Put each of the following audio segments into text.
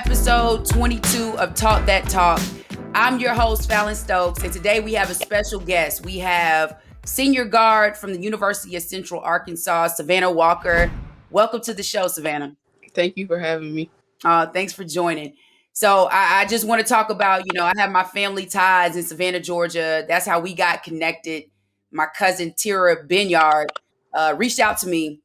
episode 22 of Talk That Talk. I'm your host, Fallon Stokes, and today we have a special guest. We have senior guard from the University of Central Arkansas, Savanna Walker. Welcome to the show, Savanna. Thank you for having me. Thanks for joining. So I just want to talk about, I have my family ties in Savannah, Georgia. That's how we got connected. My cousin, Tira Benyard, reached out to me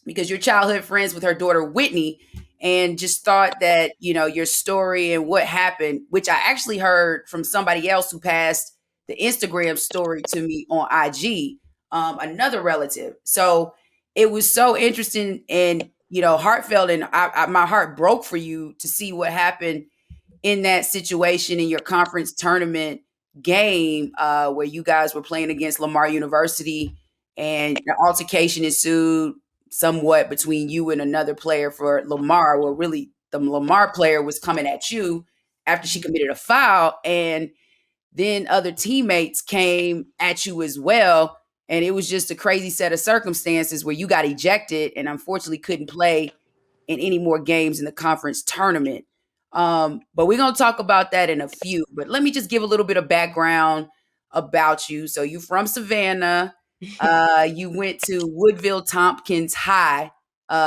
because you're childhood friends with her daughter, Whitney, and just thought that, your story and what happened, which I actually heard from somebody else who passed the Instagram story to me on IG, another relative. So it was so interesting and, heartfelt, and my heart broke for you to see what happened in that situation in your conference tournament game where you guys were playing against Lamar University and an altercation ensued somewhat between you and another player for Lamar, where really the Lamar player was coming at you after she committed a foul, and then other teammates came at you as well. And it was just a crazy set of circumstances where you got ejected and unfortunately couldn't play in any more games in the conference tournament. But we're going to talk about that in a few. But let me just give a little bit of background about you. So you're from Savannah. You went to Woodville Tompkins High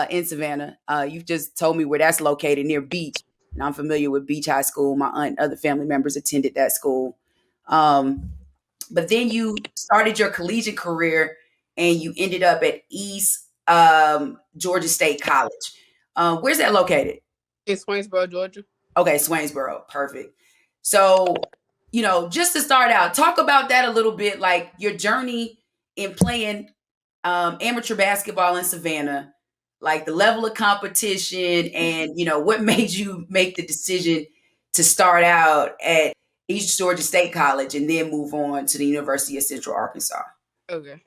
in Savannah. You've just told me where that's located, near Beach. And I'm familiar with Beach High School. My aunt and other family members attended that school. But then you started your collegiate career and you ended up at East Georgia State College. Where's that located? In Swainsboro, Georgia. Okay, Swainsboro. Perfect. So, just to start out, talk about that a little bit, like your journey in playing amateur basketball in Savannah, like the level of competition and, what made you make the decision to start out at East Georgia State College and then move on to the University of Central Arkansas. Okay.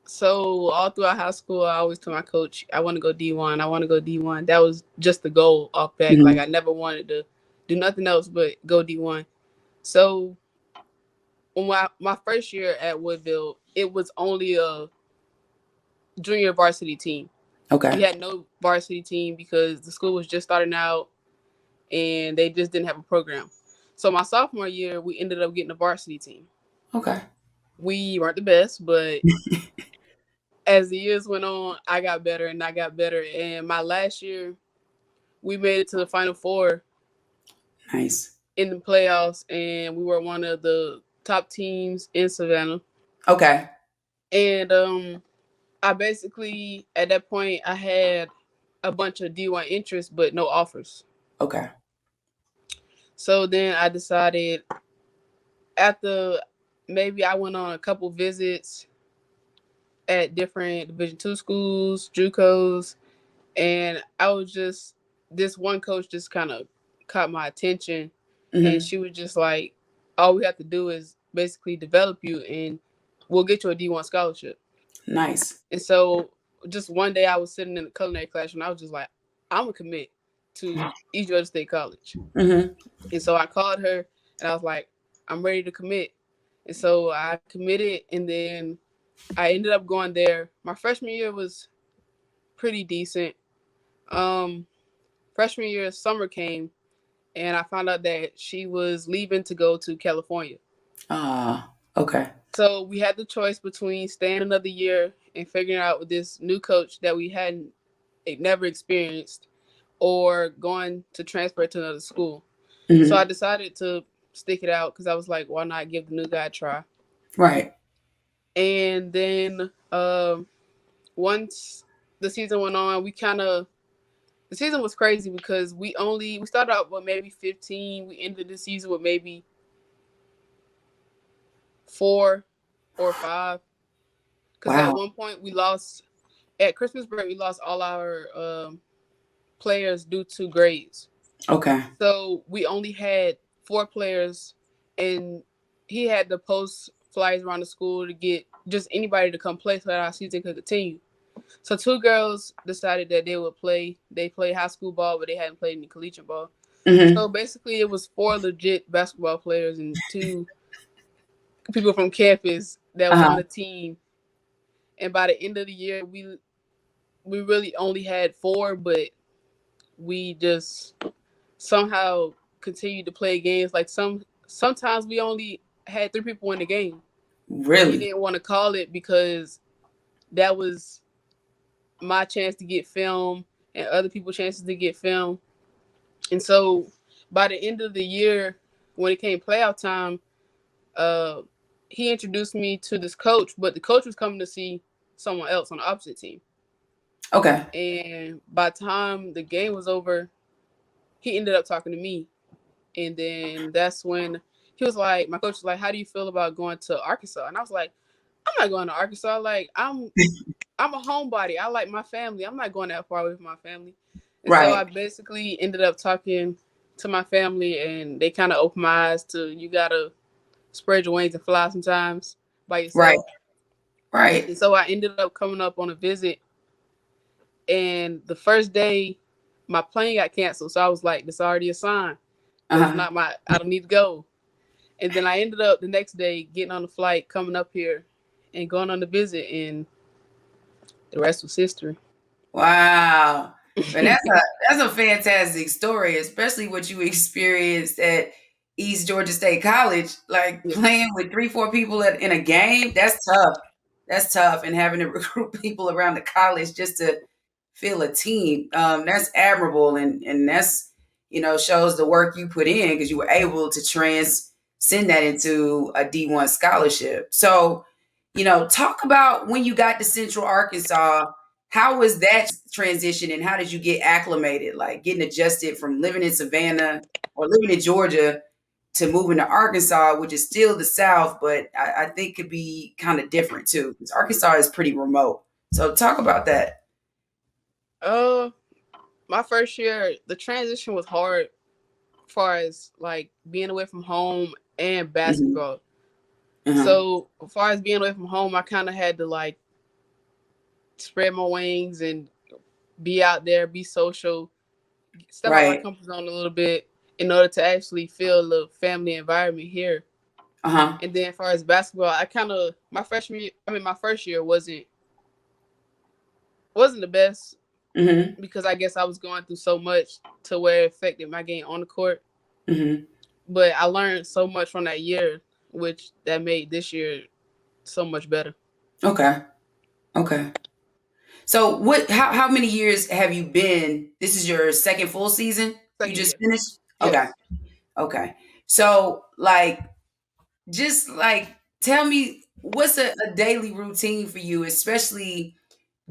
So all throughout high school, I always told my coach, I want to go D1. I want to go D1. That was just the goal off back. Mhm. Like I never wanted to do nothing else but go D1. So when my first year at Woodville, it was only a junior varsity team. Okay. We had no varsity team because the school was just starting out and they just didn't have a program. So my sophomore year, we ended up getting a varsity team. Okay. We weren't the best, but as the years went on, I got better and I got better. And my last year, we made it to the Final Four. Nice. In the playoffs, and we were one of the top teams in Savannah. Okay. And I basically, at that point, I had a bunch of D1 interests, but no offers. Okay. So then I decided, after maybe I went on a couple visits at different Division II schools, JUCOs, and I was just, this one coach just kind of caught my attention, and she was just like, all we have to do is basically develop you and we'll get you a D1 scholarship. Nice. And so just one day I was sitting in the culinary class and I was just like, I'm going to commit to East Georgia State College. And so I called her and I was like, I'm ready to commit. And so I committed, and then I ended up going there. My freshman year was pretty decent. Freshman year, summer came, and I found out that she was leaving to go to California. Okay. So we had the choice between staying another year and figuring out with this new coach that we hadn't never experienced, or going to transfer to another school. So I decided to stick it out because I was like, why not give the new guy a try? Right. And then once the season went on, the season was crazy because we started out with maybe 15. We ended the season with maybe 4 or 5. Because at one point we lost, at Christmas break, we lost all our players due to grades. Okay. So we only had 4 players, and he had to post flyers around the school to get just anybody to come play so that our season could continue. So 2 girls decided that they would play. They played high school ball, but they hadn't played any collegiate ball. So basically it was 4 legit basketball players and 2 people from campus that was on the team. And by the end of the year, we really only had 4, but we just somehow continued to play games. Like sometimes we only had 3 people in the game, but he Really? didn't want to call it because that was my chance to get film and other people's chances to get film. And so by the end of the year, when it came playoff time, uh, he introduced me to this coach, but the coach was coming to see someone else on the opposite team. Okay. And by the time the game was over, he ended up talking to me. And then that's when he was like, my coach was like, "How do you feel about going to Arkansas?" And I was like, "I'm not going to Arkansas. Like, I'm a homebody. I like my family. I'm not going that far away from my family." And so Right. I basically ended up talking to my family, and they kind of opened my eyes to you gotta spread your wings and fly sometimes by Right. yourself. Right. And so I ended up coming up on a visit, and the first day my plane got canceled. So I was like, "This already a sign that it's Uh-huh. not my. I don't need to go." And then I ended up the next day getting on the flight, coming up here, and going on the visit, and the rest was history. Wow. And that's a fantastic story, especially what you experienced at East Georgia State College, like Yeah. playing with 3, 4 people in a game. That's tough. That's tough. And having to recruit people around the college just to feel a team. That's admirable, and that's shows the work you put in because you were able to transcend that into a D1 scholarship. So, talk about when you got to Central Arkansas. How was that transition, and how did you get acclimated, like getting adjusted from living in Savannah or living in Georgia to moving to Arkansas, which is still the South, but I think could be kind of different too, because Arkansas is pretty remote. So talk about that. Uh, my first year, the transition was hard, as far as like being away from home and Hmm. basketball. Uh-huh. So, as far as being away from home, I kind of had to like spread my wings and be out there, be social, step out my Right. comfort zone a little bit in order to actually feel the family environment here. Uh-huh. And then, as far as basketball, I kind of my freshman year, I mean, my first year wasn't the best Hmm. because I guess I was going through so much to where it affected my game on the court. Hmm. But I learned so much from that year, which that made this year so much better. Okay. Okay. So how many years have you been? This is your second full season you Second just year, finished? Okay. yes. Okay. So just like tell me what's a daily routine for you, especially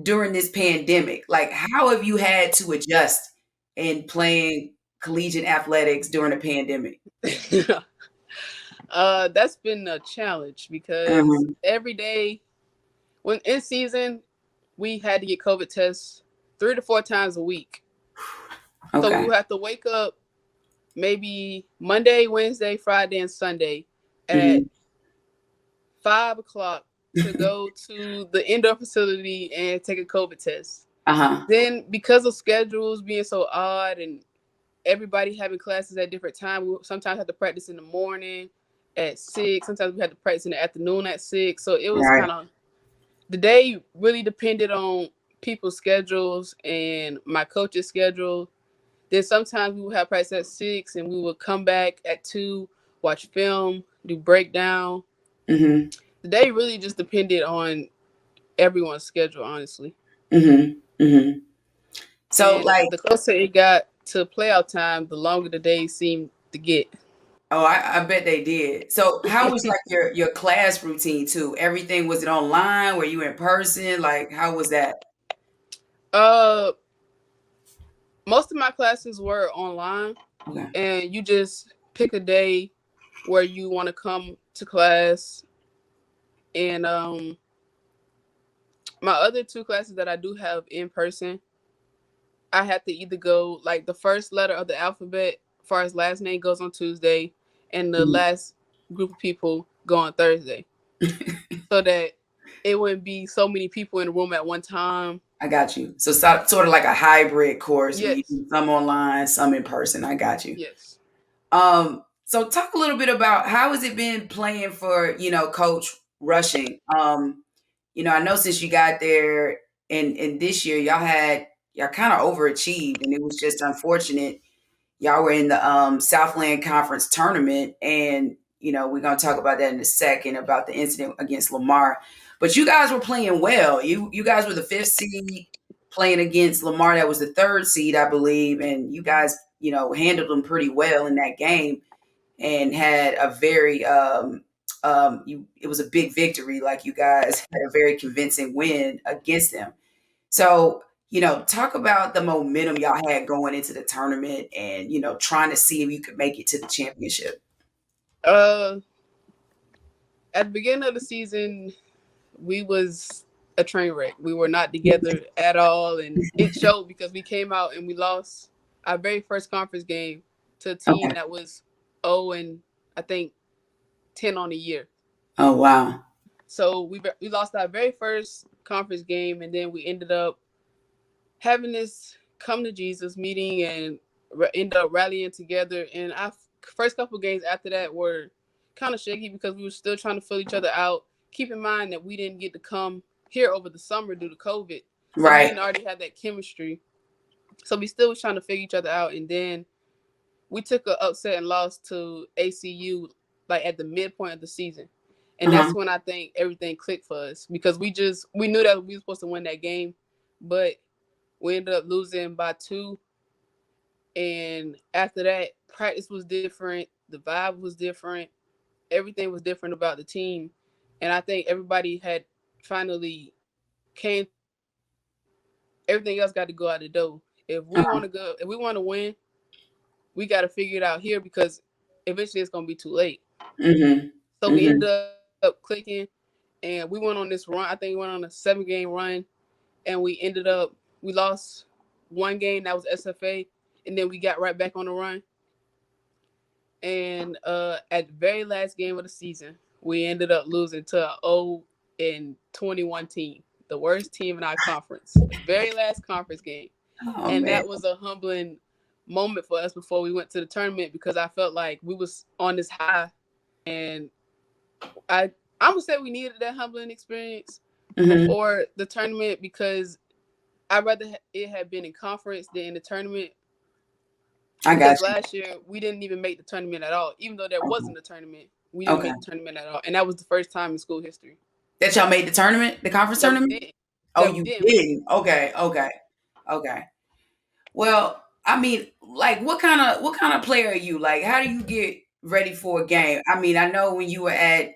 during this pandemic? Like how have you had to adjust in playing collegiate athletics during a pandemic? That's been a challenge because Mhm. every day when in season we had to get COVID tests 3 to 4 times a week. So we Okay. would have to wake up maybe Monday, Wednesday, Friday, and Sunday at Mhm. 5 o'clock to go to the indoor facility and take a COVID test. Uh-huh. Then, because of schedules being so odd and everybody having classes at different times, we sometimes had to practice in the morning at 6. Sometimes we had to practice in the afternoon at 6. So it was Right. kind of the day really depended on people's schedules and my coach's schedule. Then sometimes we would have practice at 6 and we would come back at 2, watch film, do breakdown. Mhm. The day really just depended on everyone's schedule, honestly. Mhm. Mhm. So And like the closer it got to playoff time, the longer the days seemed to get. oh, I bet they did. So how was like your class routine too? Everything, was it online? Were you in person? Like how was that? uh, Most of my classes were online, Okay. and you just pick a day where you want to come to class. And my other 2 classes that I do have in person, I have to either go like the first letter of the alphabet, as far as last name goes on Tuesday, and the Mhm. last group of people go on Thursday, so that it wouldn't be so many people in the room at one time. I got you. So sort of like a hybrid course where you Yes, do some online, some in person. I got you. yes. So talk a little bit about how has it been playing for, Coach Rushing. I know since you got there and this year y'all had, y'all kind of overachieved, and it was just unfortunate. Y'all were in the Southland Conference tournament, and we're gonna talk about that in a second about the incident against Lamar. But you guys were playing well. You guys were the fifth seed playing against Lamar. That was the third seed, I believe, and you guys, handled them pretty well in that game and had a very it was a big victory. Like, you guys had a very convincing win against them. So, talk about the momentum y'all had going into the tournament and, trying to see if you could make it to the championship. Uh, at the beginning of the season, we was a train wreck. We were not together at all, and it showed because we came out and we lost our very first conference game to a team Okay. that was 0 and I think 10 on the year. Oh, wow. So we lost our very first conference game, and then we ended up having this come to Jesus meeting and ended up rallying together. And our first couple games after that were kind of shaky because we were still trying to fill each other out. Keep in mind that we didn't get to come here over the summer due to COVID, so we Right. didn't already have that chemistry. So we still was trying to figure each other out, and then we took an upset and lost to ACU like at the midpoint of the season. And Uh-huh. that's when I think everything clicked for us because we knew that we were supposed to win that game, but we ended up losing by 2. And after that, practice was different, the vibe was different, everything was different about the team. And I think everybody had finally came to the conclusion that everything else got to go out the door. Uh-huh. If we want to win, we got to figure it out here because eventually it's gonna be too late. Mhm. So we Mhm. ended up clicking, and we went on this run. I think we went on a 7 game run, and we lost one game that was SFA, and then we got right back on the run. And at the very last game of the season, we ended up losing to a 0-21 team, the worst team in our conference. Very last conference game, Oh, and man. that was a humbling moment for us before we went to the tournament because I felt like we was on this high, and I I'm gonna say we needed that humbling experience Mhm. before the tournament because I'd rather it had been in conference than in the tournament I got because you. last year we didn't even make the tournament at all. Even though there Okay. wasn't a tournament, we didn't Okay. make the tournament at all, and that was the first time in school history That y'all made the tournament, the conference that we tournament? didn't Oh, that we you didn't make. didn't. Okay. Okay. Okay. Well, I mean, like, what kind of player are you? Like, how do you get ready for a game? I mean, I know when you were at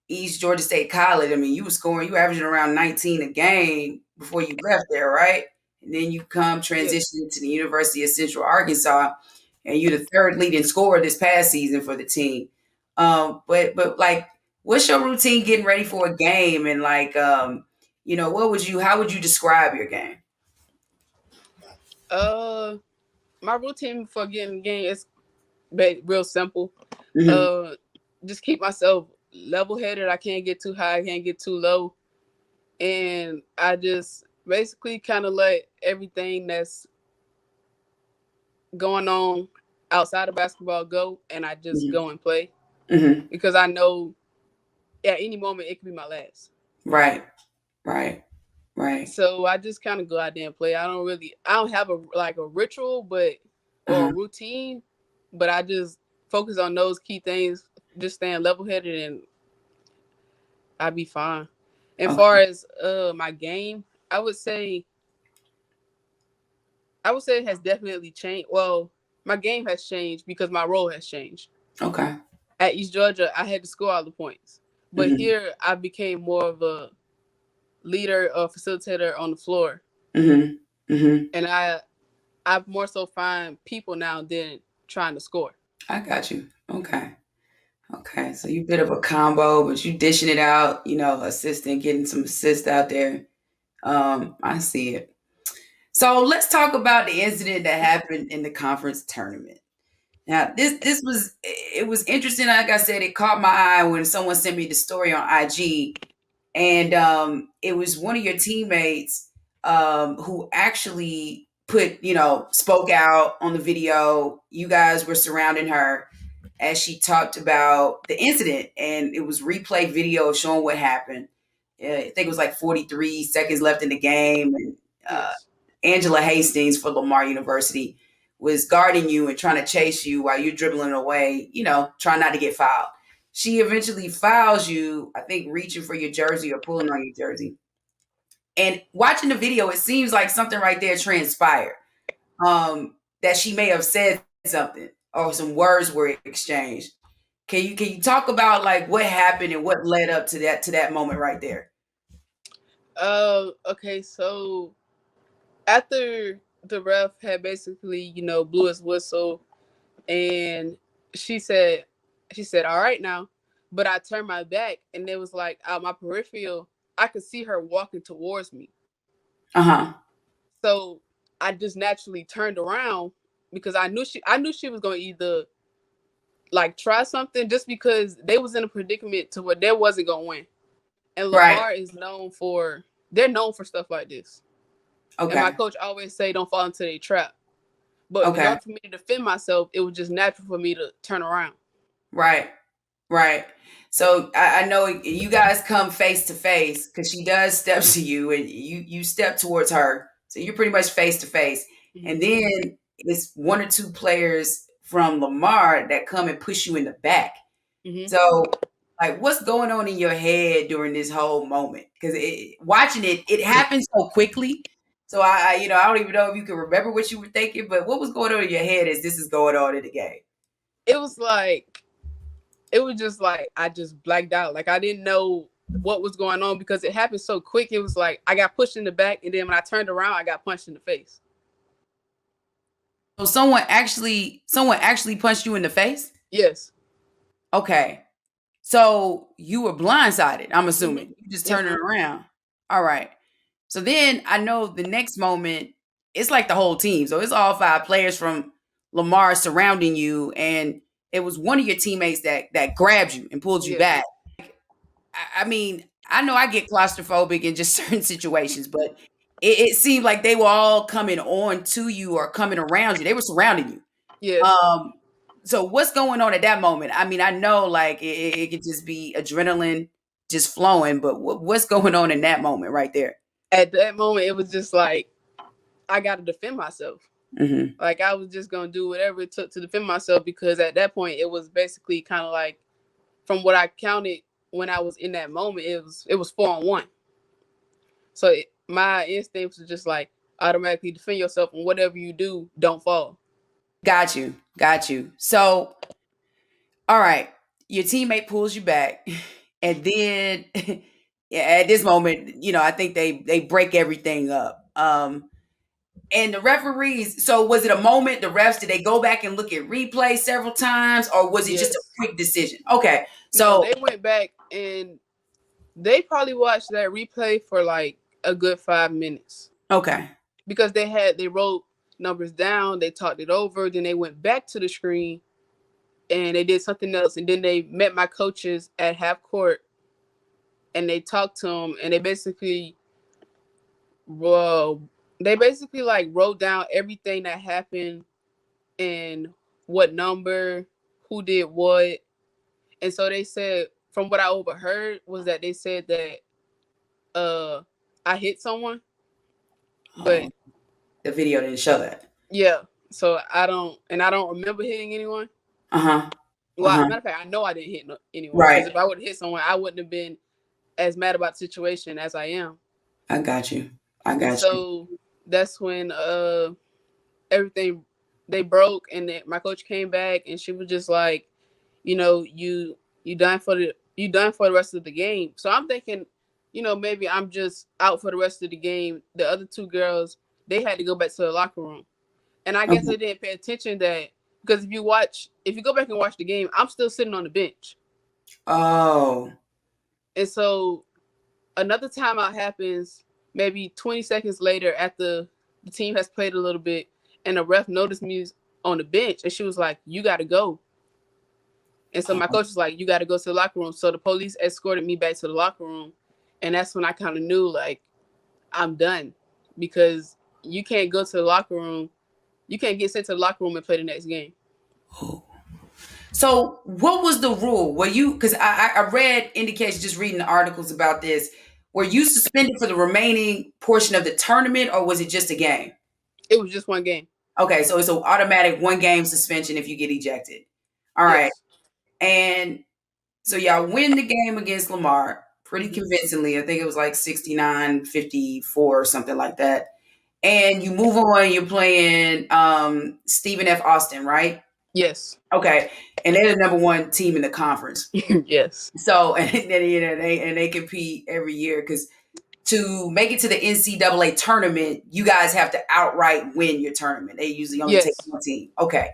East Georgia State College, I mean, you were averaging around 19 a game before you left there, right? And then you come Yeah. transition to the University of Central Arkansas, and you're the third leading scorer this past season for the team. But like, what's your routine getting ready for a game? And like, how would you describe your game? Uh, my routine for getting the game is real simple. Hmm. Uh, just keep myself level headed. I can't get too high. I can't get too low, and I just basically kind of let everything that's going on outside of basketball go, and I just Hmm. go and play Hmm. because I know at any moment it could be my last. Right. Right. Right. So I just kind of go out there and play. I don't have a ritual, but or a Uh-huh. routine, but I just focus on those key things, just staying level headed, and I'd be fine. And far Okay. as my game, I would say it has definitely changed. Well, my game has changed because my role has changed. Okay. At East Georgia, I had to score all the points, but Hmm. here I became more of a leader or facilitator on the floor, Hmm. Hmm. and I more so find people now than trying to score. I got you. Okay. Okay. So you bit of a combo, but you dishing it out, assisting, getting some assist out there. I see it. So let's talk about the incident that happened in the conference tournament. Now, this was it was interesting. Like I said, it caught my eye when someone sent me the story on IG, and it was one of your teammates who actually spoke out on the video. You guys were surrounding her as she talked about the incident, and it was replay video showing what happened. I think it was like 43 seconds left in the game, and uh, Yes. Angela Hastings for Lamar University was guarding you and trying to chase you while you're dribbling away, trying not to get fouled. She eventually fouls you, I think, reaching for your jersey or pulling on your jersey. And watching the video, it seems like something right there transpired. That she may have said something or some words were exchanged. Can you talk about like what happened and what led up to that moment right there? Okay, so after the ref had basically, blew his whistle, and she said, "All right now," but I turned my back, and it was like out my peripheral, I could see her walking towards me. Uh-huh. So I just naturally turned around because I knew she was going to either like try something, just because they was in a predicament to where they wasn't going to win. And Right. Lamar is known for they're known for stuff like this. And my Okay. coach always say don't fall into their trap. But in Okay. order for me to defend myself, it was just natural for me to turn around. Right. Right. So I know you guys come face to face because she does step to you and you step towards her. So you're pretty much face to face. And Mm-hmm. then it's one or two players from Lamar that come and push you in the back. Mm-hmm. So like what's going on in your head during this whole moment? Because watching it happened so quickly. So I don't even know if you can remember what you were thinking, but what was going on in your head as this is going on in the game? It was like it was just like I just blacked out. Like I didn't know what was going on because it happened so quick. It was like I got pushed in the back, and then when I turned around, I got punched in the face. So someone actually punched you in the face? Yes. Okay. So you were blindsided, I'm Mm-hmm. assuming. You just Yes, turned it ma'am. around. All right. So then I know the next moment, it's like the whole team. So it's all five players from Lamar surrounding you, and it was one of your teammates that grabbed you and pulled you Yes. back. I mean, I know I get claustrophobic in just certain situations, but it seemed like they were all coming on to you or coming around you. They were surrounding you. Yes. Um, so what's going on at that moment? I mean, I know like it could just be adrenaline just flowing, but what's going on in that moment right there? At that moment, it was just like I got to defend myself. Hmm. Like I was just gonna do whatever it took to defend myself because at that point it was basically kind of like from what I counted when I was in that moment, it was 4-on-1. So my instinct was just like automatically defend yourself, and whatever you do, don't fall. Got you, got you. So, all right, your teammate pulls you back, and then yeah, at this moment, I think they break everything up. And the referees, so was it a moment, the refs, did they go back and look at replay several times, or was it just a Yes. quick decision? Okay. No, So, they went back and they probably watched that replay for like a good 5 minutes okay. because they wrote numbers down, they talked it over, then they went back to the screen and they did something else, and then they met my coaches at half court and they talked to them, and well, they basically like wrote down everything that happened and what number, who did what. And so they said, from what I overheard, was that they said that uh I hit someone, but Oh, the video didn't show that. yeah. So I don't remember hitting anyone. Uh-huh. Well, Uh-huh. matter of fact, I know I didn't hit anyone because Right. if I would have hit someone, I wouldn't have been as mad about the situation as I am. I got you. I And got you. so that's when everything they broke, and then my coach came back and she was just like, you done for the rest of the game. So I'm thinking, maybe I'm just out for the rest of the game. The other two girls, they had to go back to the locker room, and I guess Okay. they didn't pay attention that because if you go back and watch the game, I'm still sitting on the bench. Oh. And so another timeout happens maybe 20 seconds later after the team has played a little bit, and the ref noticed me on the bench, and she was like, "You got to go." And so my Oh. coach was like, "You got to go to the locker room." So the police escorted me back to the locker room, and that's when I kind of knew like I'm done because you can't go to the locker room, you can't get sent to the locker room and play the next game. Oh. So what was the rule? Were you, because I read indications just reading the articles about this. Were you suspended for the remaining portion of the tournament, or was it just a game? It was just one game. Okay, so it's an automatic 1 game suspension if you get ejected. All right. Yes. And so y'all win the game against Lamar pretty Mhm. convincingly. I think it was like 69-54 or something like that. And you move on, you're playing Stephen F. Austin, right? Yes. Okay. And they're the number 1 team in the conference. Yes. So and they compete every year because to make it to the NCAA tournament, you guys have to outright win your tournament. They usually only take Yes. 1 team. Okay.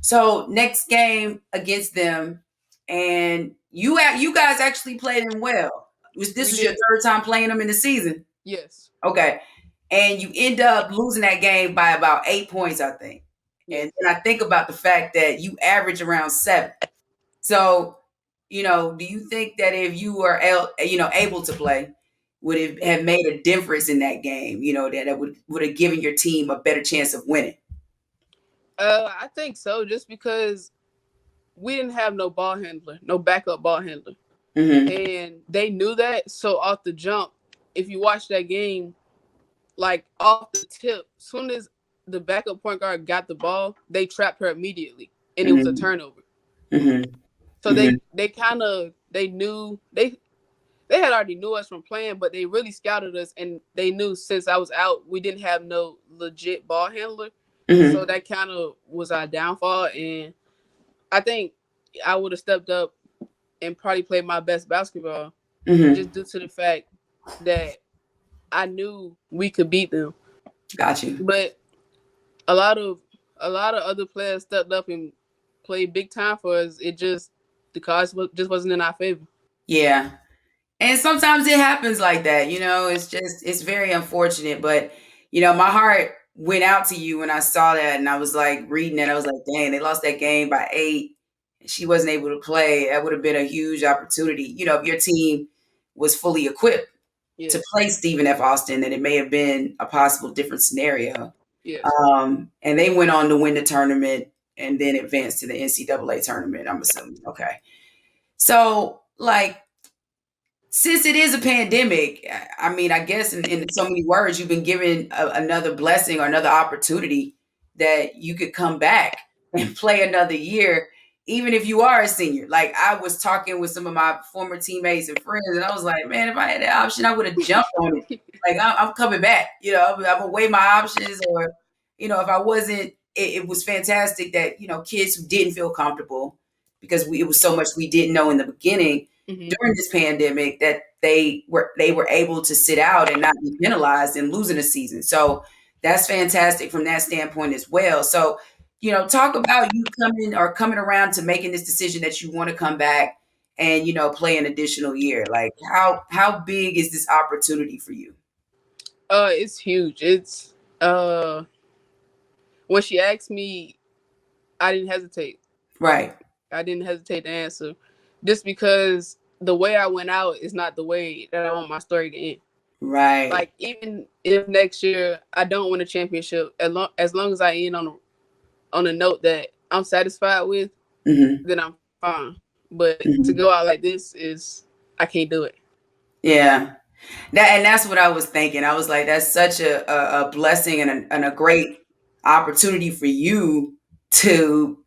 So next game against them, and you guys actually played them well. This We was your did. third time playing them in the season. Yes. Okay. And you end up losing that game by about 8 points, I think. Yes. And then I think about the fact that you average around 7. So, do you think that if you were able to play, would it have made a difference in that game? That it would have given your team a better chance of winning. I think so. Just because we didn't have no ball handler, no backup ball handler, Mm-hmm. and they knew that. So off the jump, if you watch that game, like off the tip, as soon as the backup point guard got the ball, they trapped her immediately, and it was a Mm-hmm. turnover. Mm-hmm. So they kind of they knew they had already knew us from playing, but they really scouted us, and they knew since I was out, we didn't have no legit ball handler. So Mm-hmm. that kind of was our downfall, and I think I would have stepped up and probably played my best basketball Mm-hmm. just due to the fact that I knew we could beat them. Got you. But a lot of other players stepped up and played big time for us. It just the cards just wasn't in our favor. Yeah. And sometimes it happens like that, it's very unfortunate, but my heart went out to you when I saw that, and I was like reading it. I was like, dang, they lost that game by 8. She wasn't able to play. That would have been a huge opportunity. If your team was fully equipped to Yes, play Stephen F. Austin, then it may have been a possible different scenario. yes. And they went on to win the tournament and then advance to the NCAA tournament, I'm assuming. Okay. So, like, since it is a pandemic, I mean, I guess in so many words, you've been given another blessing or another opportunity that you could come back and play another year, even if you are a senior. Like, I was talking with some of my former teammates and friends, and I was like, man, if I had that option, I would have jumped on it. Like, I'm coming back. I'm gonna weigh my options, or if I wasn't, it was fantastic that kids who didn't feel comfortable because it was so much we didn't know in the beginning Hmm. during this pandemic that they were able to sit out and not be penalized and losing a season. So that's fantastic from that standpoint as well. So, talk about you coming around to making this decision that you want to come back and play an additional year. Like how big is this opportunity for you? It's huge. It's when she asked me, I didn't hesitate. Right. I didn't hesitate to answer, just because the way I went out is not the way that I want my story to end. Right. Like even if next year I don't win a championship, as long as I end on a note that I'm satisfied with, Hmm. then I'm fine. But to Hmm. go out like this is I can't do it. Yeah. That's what I was thinking. I was like, that's such a blessing and a great opportunity for you to,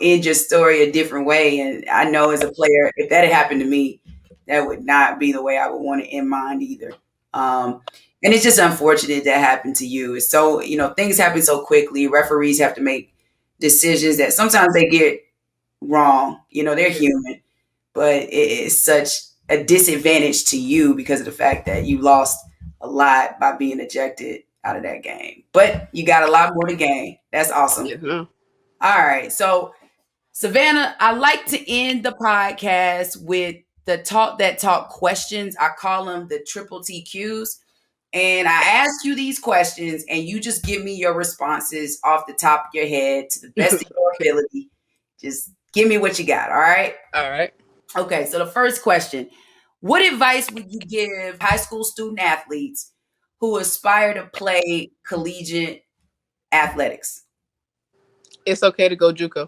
end your story a different way. And I know as a player, if that had happened to me, that would not be the way I would want to end mine either. And it's just unfortunate that happened to you. It's so, things happen so quickly. Referees have to make decisions that sometimes they get wrong. They're Yeah. human, but it is such a disadvantage to you because of the fact that you lost a lot by being ejected out of that game. But you got a lot more to gain. That's awesome. Yeah. No. All right. So, Savanna, I like to end the podcast with the talk that talk questions. I call them the triple TQs. And I ask you these questions, and you just give me your responses off the top of your head to the best of your Okay. ability. Just give me what you got. All right. All right. Okay, so the first question: what advice would you give high school student athletes who aspire to play collegiate athletics? It's okay to go JUCO.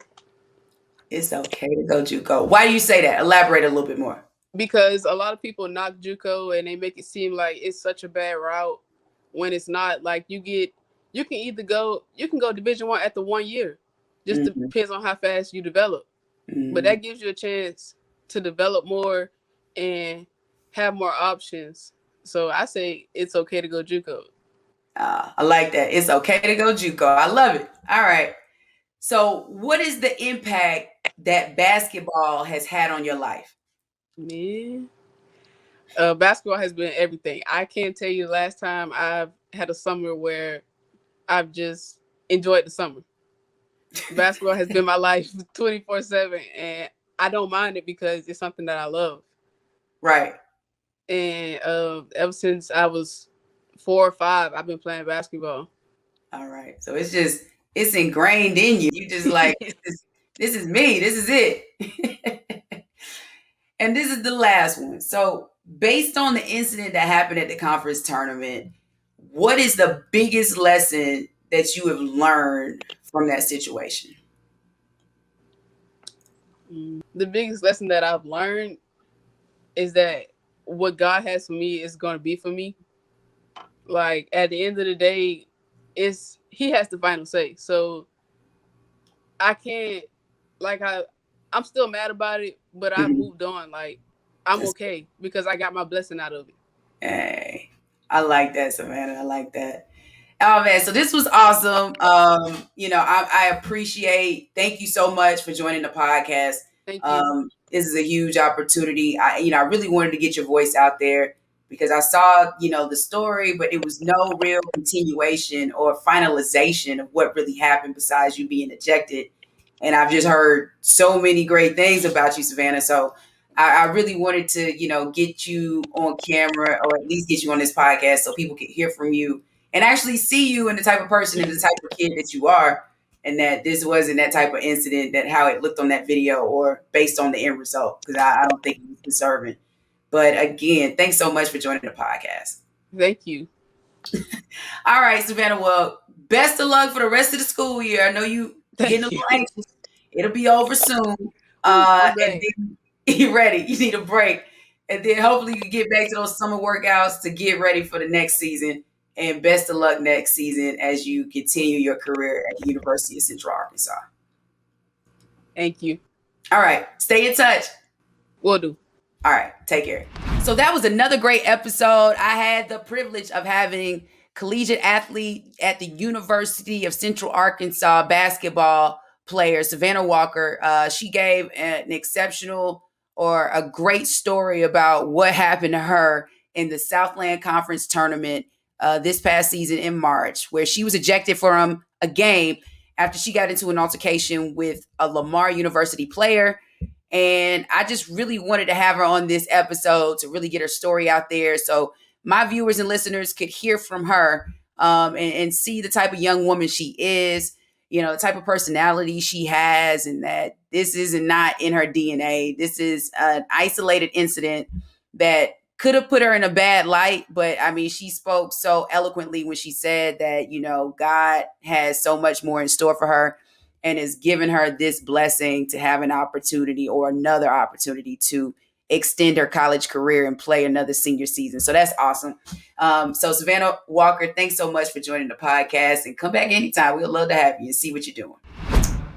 It's okay to go JUCO. Why do you say that? Elaborate a little bit more. because a lot of people knock JUCO and they make it seem like it's such a bad route when it's not. Like you can go Division 1 after 1 year. Just Mm-hmm. depends on how fast you develop. But Mm-hmm. that gives you a chance to develop more and have more options. So I say it's okay to go JUCO. I like that. It's okay to go JUCO. I love it. All right. So, what is the impact that basketball has had on your life? Man, basketball has been everything. I can't tell you the last time I've had a summer where I've just enjoyed the summer. Basketball has been my life 24/7, and I don't mind it because it's something that I love. Right. And ever since I was 4 or 5, I've been playing basketball. All right. So it's ingrained in you. You just like this is me. This is it. And this is the last one. So, based on the incident that happened at the conference tournament, what is the biggest lesson that you have learned from that situation? The biggest lesson that I've learned is that what God has for me is going to be for me. Like at the end of the day, it's He has the final say. So I can't like I'm still mad about it, but I Mhm. moved on. Like I'm That's okay because I got my blessing out of it. Hey, I like that, Savannah. I like that. Oh man, so this was awesome. I appreciate. Thank you so much for joining the podcast. Thank you. This is a huge opportunity. I really wanted to get your voice out there because I saw, the story, but it was no real continuation or finalization of what really happened besides you being ejected. And I've just heard so many great things about you, Savannah. So I really wanted to, get you on camera or at least get you on this podcast so people could hear from you and actually see you and the type of person and the type of kid that you are, and that this wasn't that type of incident that how it looked on that video or based on the end result, because I don't think it was deserving. But again, thanks so much for joining the podcast. Thank you. All right, Savannah. Well, best of luck for the rest of the school year. I know you getting a Thank little you. anxious. It'll be over soon. Ooh, I'm And glad. then you ready. You need a break. And then hopefully you get back to those summer workouts to get ready for the next season. And best of luck next season as you continue your career at the University of Central Arkansas. Thank you. All right. Stay in touch. Will do. All right. Take care. So that was another great episode. I had the privilege of having collegiate athlete at the University of Central Arkansas basketball player, Savanna Walker. She gave an exceptional or a great story about what happened to her in the Southland Conference tournament this past season in March, where she was ejected from a game after she got into an altercation with a Lamar University player. And I just really wanted to have her on this episode to really get her story out there so my viewers and listeners could hear from her and see the type of young woman she is, the type of personality she has, and that this is not in her DNA. This is an isolated incident that could have put her in a bad light. But I mean, she spoke so eloquently when she said that, God has so much more in store for her and has given her this blessing to have an opportunity or another opportunity to extend her college career and play another senior season. So that's awesome. So Savanna Walker, thanks so much for joining the podcast, and come back anytime. We'd love to have you and see what you're doing.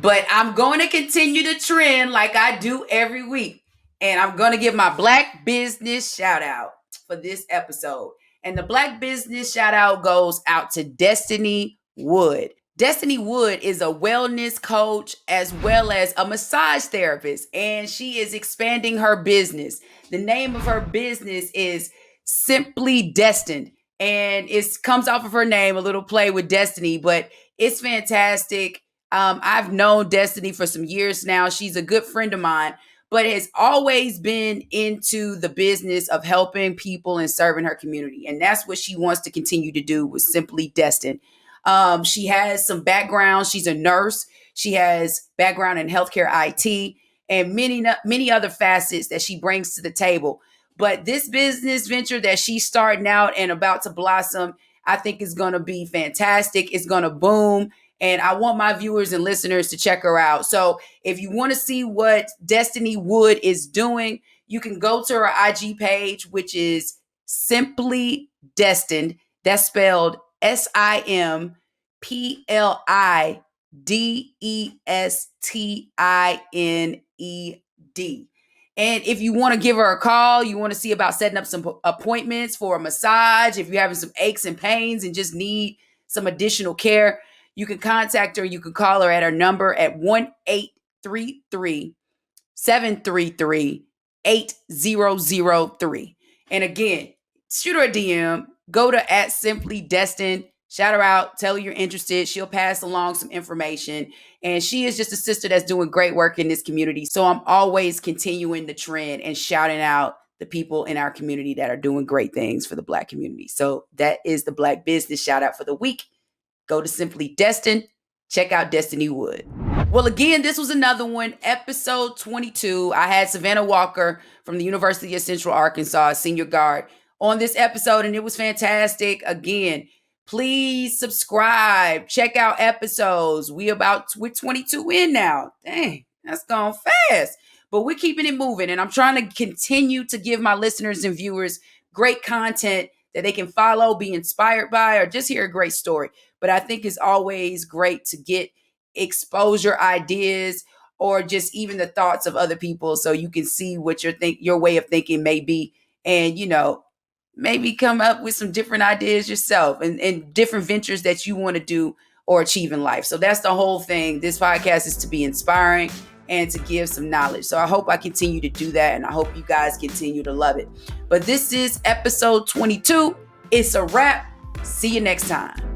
But I'm going to continue the trend like I do every week. And I'm going to give my Black business shout out for this episode. And the Black business shout out goes out to Destiny Wood. Destiny Wood is a wellness coach as well as a massage therapist, and she is expanding her business. The name of her business is Simply Destined, and it comes off of her name, a little play with Destiny, but it's fantastic. I've known Destiny for some years now. She's a good friend of mine, but has always been into the business of helping people and serving her community. And that's what she wants to continue to do with Simply Destined. She has some background. She's a nurse. She has background in healthcare IT and many other facets that she brings to the table. But this business venture that she's starting out and about to blossom, I think is going to be fantastic. It's going to boom. And I want my viewers and listeners to check her out. So if you want to see what Destiny Wood is doing, You can go to her IG page, which is Simply Destined. That's spelled SIMPLIDESTINED. And if you want to give her a call, you want to see about setting up some appointments for a massage, if you're having some aches and pains and just need some additional care, you can contact her. You can call her at her number at 1-833-733-8003. And again, shoot her a DM, go to @SimplyDestined, shout her out, tell her you're interested. She'll pass along some information. And she is just a sister that's doing great work in this community. So I'm always continuing the trend and shouting out the people in our community that are doing great things for the Black community. So that is the Black business shout out for the week. Go to Simply Destined. Check out Destiny Wood. Well, again, this was another one, episode 22. I had Savanna Walker from the University of Central Arkansas, senior guard, on this episode, and it was fantastic. Again, please subscribe. Check out episodes. We're 22 in now. Dang, that's gone fast. But we're keeping it moving, and I'm trying to continue to give my listeners and viewers great content that they can follow, be inspired by, or just hear a great story. But I think it's always great to get exposure ideas or just even the thoughts of other people so you can see what your way of thinking may be, and maybe come up with some different ideas yourself and different ventures that you want to do or achieve in life. So that's the whole thing. This podcast is to be inspiring and to give some knowledge. So I hope I continue to do that, and I hope you guys continue to love it. But this is episode 22. It's a wrap. See you next time.